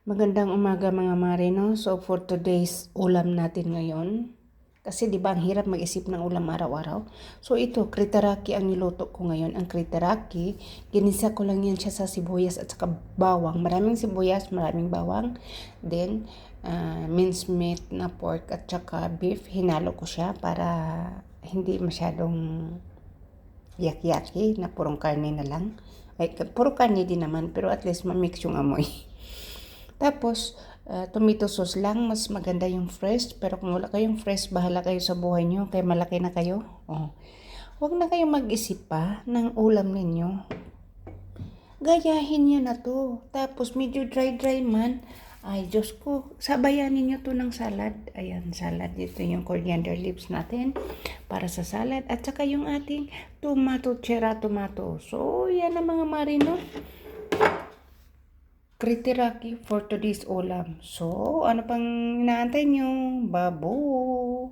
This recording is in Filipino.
Magandang umaga mga mare, no? So for today's ulam natin ngayon, kasi di ba ang hirap mag-isip ng ulam araw-araw? So ito, kritaraki ang niluto ko ngayon. Ang kritaraki, ginisa ko lang yan siya sa sibuyas at saka bawang. Maraming sibuyas, maraming bawang. Then, minced meat na pork at saka beef. Hinalo ko siya para hindi masyadong yak-yaki na purong karne na lang. Ay, puro karne din naman, pero at least mamix yung amoy. Tapos, tomato sauce lang, mas maganda yung fresh. Pero kung wala kayong fresh, bahala kayo sa buhay nyo, kaya malaki na kayo. Oh. Huwag na kayong mag-isip pa ng ulam ninyo. Gayahin nyo na to. Tapos, medyo dry-dry man. Ay, Diyos ko, sabayan ninyo to ng salad. Ayan, salad. Ito yung coriander leaves natin para sa salad. At saka yung ating cherry tomato. So, yan ang mga marino. Kritiraki for today's ulam. So, ano pang inaantay nyo? Baboy!